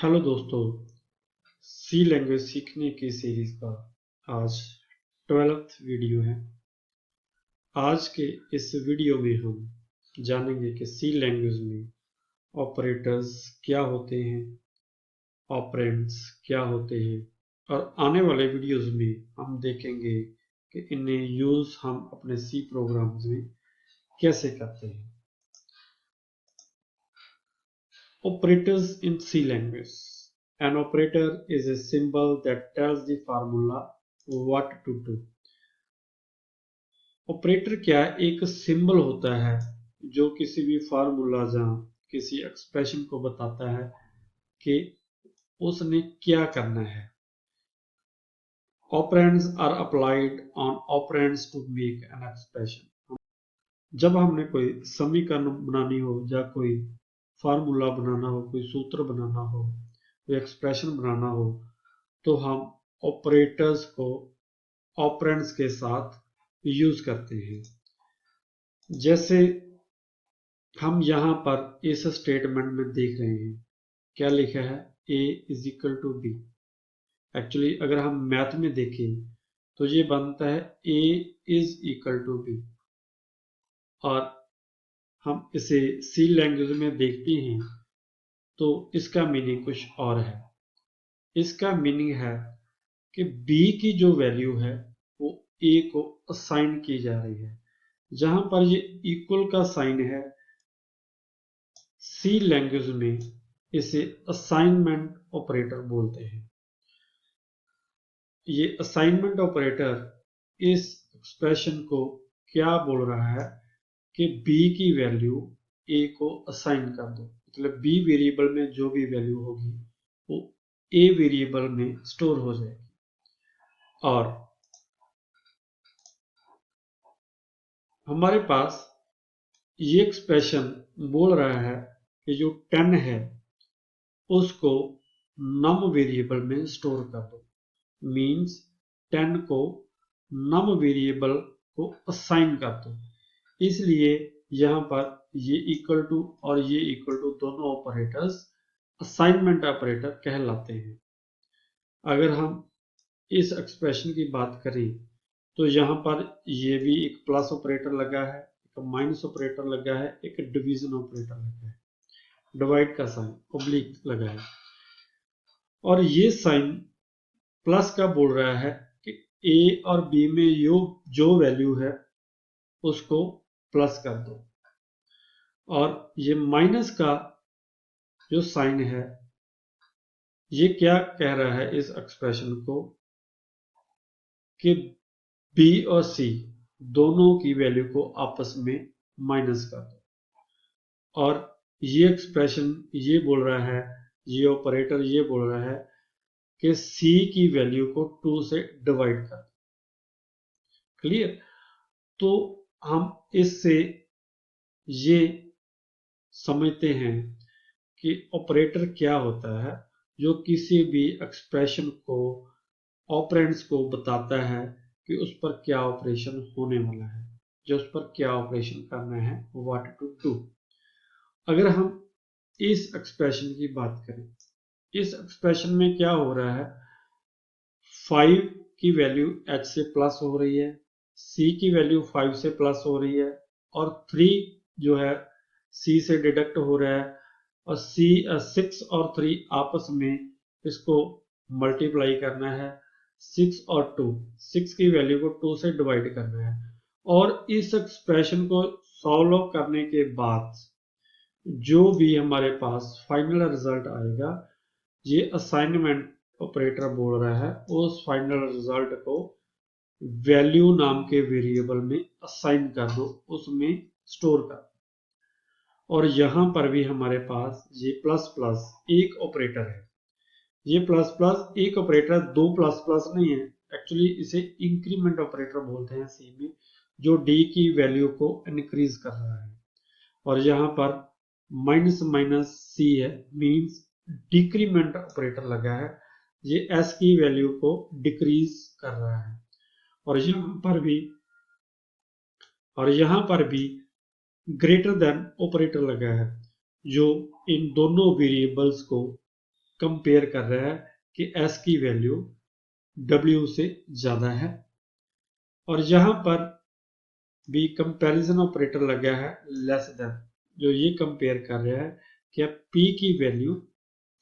Hello दोस्तों, सी language सीखने की सीरीज का आज 12th वीडियो है। आज के इस वीडियो में हम जानेंगे कि सी लैंग्वेज में ऑपरेटर्स क्या होते हैं, ऑपरेंड्स क्या होते हैं, और आने वाले वीडियोस में हम देखेंगे कि इन्हें यूज हम अपने सी प्रोग्राम्स में कैसे करते हैं। Operators in C language. An operator is a symbol that tells the formula what to do. Operator क्या है? एक सिंबल होता है जो किसी भी फार्मूला या किसी एक्सप्रेशन को बताता है कि उसने क्या करना है। Operands are applied on operands to make an expression. जब हमने कोई समीकरण बनानी हो या कोई फार्मूला बनाना हो, कोई सूत्र बनाना हो, कोई एक्सप्रेशन बनाना हो, तो हम ऑपरेटर्स को ऑपरेंड्स के साथ यूज करते हैं। जैसे हम यहाँ पर इस स्टेटमेंट में देख रहे हैं, क्या लिखा है? a is equal to B. Actually अगर हम मैथ में देखें तो ये बनता है a is equal to B, और हम इसे सी लैंग्वेज में देखते हैं तो इसका मीनिंग कुछ और है। इसका मीनिंग है कि b की जो वैल्यू है वो a को असाइन की जा रही है। जहां पर ये इक्वल का साइन है, सी लैंग्वेज में इसे असाइनमेंट ऑपरेटर बोलते हैं। ये असाइनमेंट ऑपरेटर इस एक्सप्रेशन को क्या बोल रहा है कि b की वैल्यू a को असाइन कर दो। मतलब b वेरिएबल में जो भी वैल्यू होगी वो a वेरिएबल में स्टोर हो जाएगी। और हमारे पास ये एक्सप्रेशन बोल रहा है कि जो 10 है उसको नम वेरिएबल में स्टोर कर दो। मीन्स 10 को नम वेरिएबल को असाइन कर दो। इसलिए यहाँ पर ये इक्वल टू और ये इक्वल टू दोनों ऑपरेटर्स असाइनमेंट ऑपरेटर कहलाते हैं। अगर हम इस एक्सप्रेशन की बात करें तो यहाँ पर ये भी एक प्लस ऑपरेटर लगा है, एक माइनस ऑपरेटर लगा है, एक डिवीजन ऑपरेटर लगा है, डिवाइड का साइन ऑब्लिक लगा है, और ये साइन प्लस का बोल रहा है कि ए और बी में जो वैल्यू है उसको प्लस कर दो। और ये माइनस का जो साइन है ये क्या कह रहा है इस एक्सप्रेशन को कि बी और सी दोनों की वैल्यू को आपस में माइनस कर दो। और ये एक्सप्रेशन ये बोल रहा है, ये ऑपरेटर ये बोल रहा है कि सी की वैल्यू को 2 से डिवाइड कर दो। क्लियर? तो हम इससे ये समझते हैं कि ऑपरेटर क्या होता है, जो किसी भी एक्सप्रेशन को ऑपरेंड्स को बताता है कि उस पर क्या ऑपरेशन होने वाला है, जो उस पर क्या ऑपरेशन करना है, व्हाट टू डू। अगर हम इस एक्सप्रेशन की बात करें, इस एक्सप्रेशन में क्या हो रहा है? 5 की वैल्यू h से प्लस हो रही है, c की वैल्यू 5 से प्लस हो रही है, और 3 जो है c से डिडक्ट हो रहा है, और 6 और 3 आपस में इसको मल्टीप्लाई करना है। 6 और 2, 6 की वैल्यू को 2 से डिवाइड करना है। और इस एक्सप्रेशन को सॉल्व करने के बाद जो भी हमारे पास फाइनल रिजल्ट आएगा, ये असाइनमेंट ऑपरेटर बोल रहा है उस फाइनल रिजल्ट को वैल्यू नाम के वेरिएबल में असाइन कर दो, उसमें स्टोर कर दो। और यहां पर भी हमारे पास ये प्लस प्लस एक ऑपरेटर है। ये प्लस प्लस एक ऑपरेटर, दो प्लस प्लस नहीं है। एक्चुअली इसे इंक्रीमेंट ऑपरेटर बोलते हैं सी में, जो डी की वैल्यू को इंक्रीज कर रहा है। और यहाँ पर माइनस माइनस सी है, मीन्स डिक्रीमेंट ऑपरेटर लगा है, ये एस की वैल्यू को डिक्रीज कर रहा है। और यहाँ पर भी ग्रेटर देन ऑपरेटर लगा है, जो इन दोनों वेरिएबल्स को कंपेयर कर रहा है कि S की वैल्यू W से ज़्यादा है, और यहाँ पर भी कंपैरिजन ऑपरेटर लगा है लेस देन, जो ये कंपेयर कर रहा है कि अब P की वैल्यू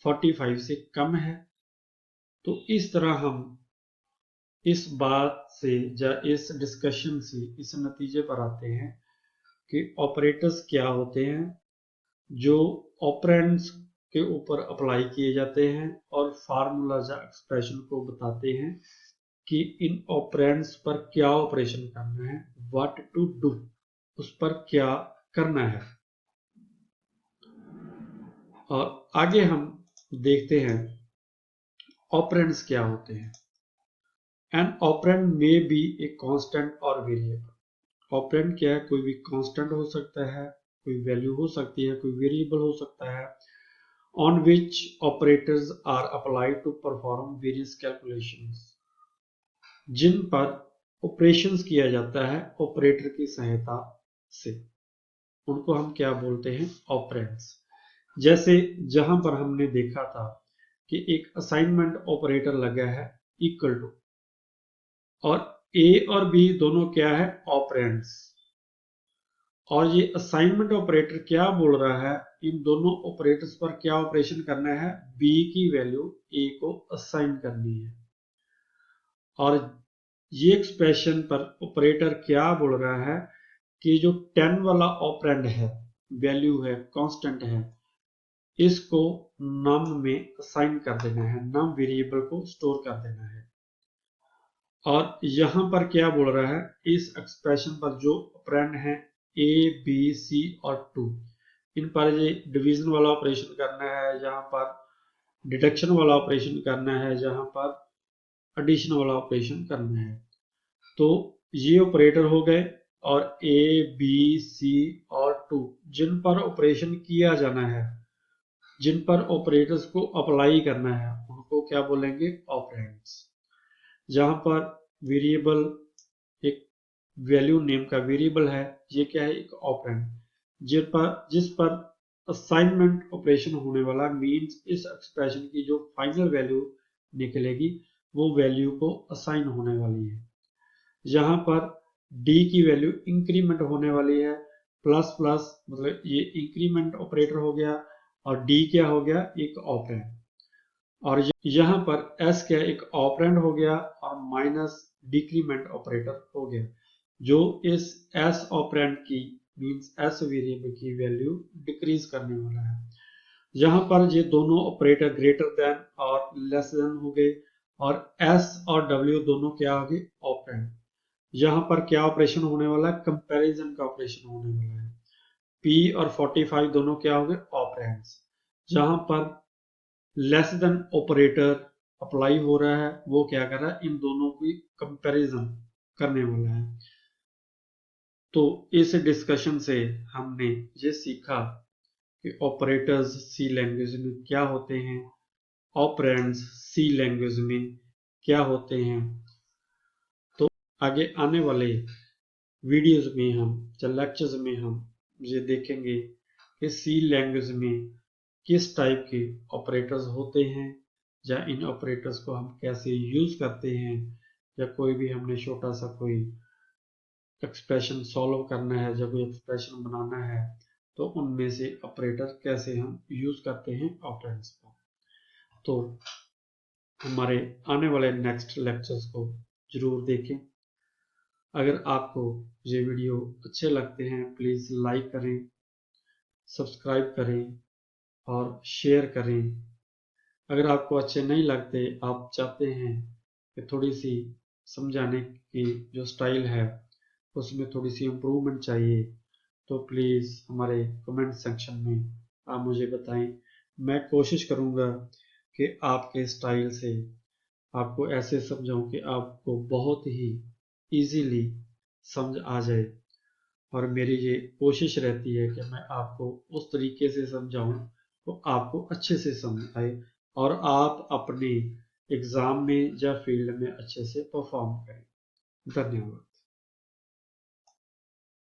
45 से कम है। तो इस तरह हम इस बात से या इस डिस्कशन से इस नतीजे पर आते हैं कि ऑपरेटर्स क्या होते हैं जो ऑपरेंड्स के ऊपर अप्लाई किए जाते हैं, और फार्मूला या एक्सप्रेशन को बताते हैं कि इन ऑपरेंड्स पर क्या ऑपरेशन करना है, व्हाट टू डू, उस पर क्या करना है। और आगे हम देखते हैं ऑपरेंड्स क्या होते हैं। An operand may be a constant और वेरिएबल। ऑपरेंड क्या है? कोई भी कांस्टेंट हो सकता है, कोई वैल्यू हो सकती है, कोई वेरिएबल हो सकता है, on which operators are applied to perform various calculations, जिन पर ऑपरेशंस किया जाता है ऑपरेटर की सहायता से, उनको हम क्या बोलते हैं? ऑपरेंड्स। जैसे जहां पर हमने देखा था कि एक असाइनमेंट ऑपरेटर लगा है इक्वल टू, और A और B दोनों क्या है? ऑपरेंड्स। और ये असाइनमेंट ऑपरेटर क्या बोल रहा है? इन दोनों ऑपरेटर्स पर क्या ऑपरेशन करना है? B की वैल्यू A को असाइन करनी है। और ये एक्सप्रेशन पर ऑपरेटर क्या बोल रहा है कि जो 10 वाला ऑपरेंड है, वैल्यू है, कांस्टेंट है, इसको नम में असाइन कर देना है, नम वेरिएबल को स्टोर कर देना है। और यहां पर क्या बोल रहा है? इस एक्सप्रेशन पर जो ऑपरेंड है A, B, C और 2, इन पर ये डिवीजन वाला ऑपरेशन करना है, यहाँ पर डिडक्शन वाला ऑपरेशन करना है, जहां पर एडिशन वाला ऑपरेशन करना है। तो ये ऑपरेटर हो गए, और A, B, C और 2 जिन पर ऑपरेशन किया जाना है, जिन पर ऑपरेटर्स को अप्लाई करना है, उनको क्या बोलेंगे? ऑपरेंड्स। जहां पर वेरिएबल एक वैल्यू नेम का वेरिएबल है, ये क्या है? एक ऑपरेंड। जिस पर असाइनमेंट ऑपरेशन होने वाला, मींस इस एक्सप्रेशन की जो फाइनल वैल्यू निकलेगी वो वैल्यू को असाइन होने वाली है। यहाँ पर D की वैल्यू इंक्रीमेंट होने वाली है, प्लस प्लस, मतलब ये इंक्रीमेंट ऑपरेटर हो गया, और D क्या हो गया? एक ऑपरेंड। और यहाँ पर S क्या? एक ऑपरेंड हो गया, और माइनस डिक्रीमेंट ऑपरेटर हो गया, जो इस S ऑपरेंड की, मींस S वेरिएबल की वैल्यू डिक्रीज करने वाला है। यहाँ पर ये दोनों ऑपरेटर ग्रेटर देन और लेस देन हो गए, और S और W दोनों क्या हो गए? ऑपरेंड। यहाँ पर क्या ऑपरेशन होने वाला है? कंपैरिजन का ऑपरेशन होने वाला है। P और 45 दोनों क्या हो गए? ऑपरेंड्स। जहां पर लेस देन ऑपरेटर अप्लाई हो रहा है, वो क्या कर रहा है? इन दोनों की कंपैरिजन करने वाला है। तो इस डिस्कशन से हमने ये सीखा कि ऑपरेटर्स सी लैंग्वेज में क्या होते हैं, ऑपरेंड्स सी लैंग्वेज में क्या होते हैं। तो आगे आने वाले वीडियोज में हम या लेक्चर्स में हम ये देखेंगे कि सी लैंग्वेज में किस टाइप के ऑपरेटर्स होते हैं, या इन ऑपरेटर्स को हम कैसे यूज करते हैं, या कोई भी हमने छोटा सा कोई एक्सप्रेशन सॉल्व करना है, या कोई एक्सप्रेशन बनाना है, तो उनमें से ऑपरेटर कैसे हम यूज करते हैं ऑपरेंड्स को। तो हमारे आने वाले नेक्स्ट लेक्चर्स को जरूर देखें। अगर आपको ये वीडियो अच्छे लगते हैं, प्लीज़ लाइक करें, सब्सक्राइब करें और शेयर करें। अगर आपको अच्छे नहीं लगते, आप चाहते हैं कि थोड़ी सी समझाने की जो स्टाइल है उसमें थोड़ी सी इम्प्रूवमेंट चाहिए, तो प्लीज़ हमारे कमेंट सेक्शन में आप मुझे बताएं। मैं कोशिश करूँगा कि आपके स्टाइल से आपको ऐसे समझाऊं कि आपको बहुत ही इजीली समझ आ जाए। और मेरी ये कोशिश रहती है कि मैं आपको उस तरीके से समझाऊं तो आपको अच्छे से समझ आए, और आप अपने एग्ज़ाम में या फील्ड में अच्छे से परफॉर्म करें। धन्यवाद।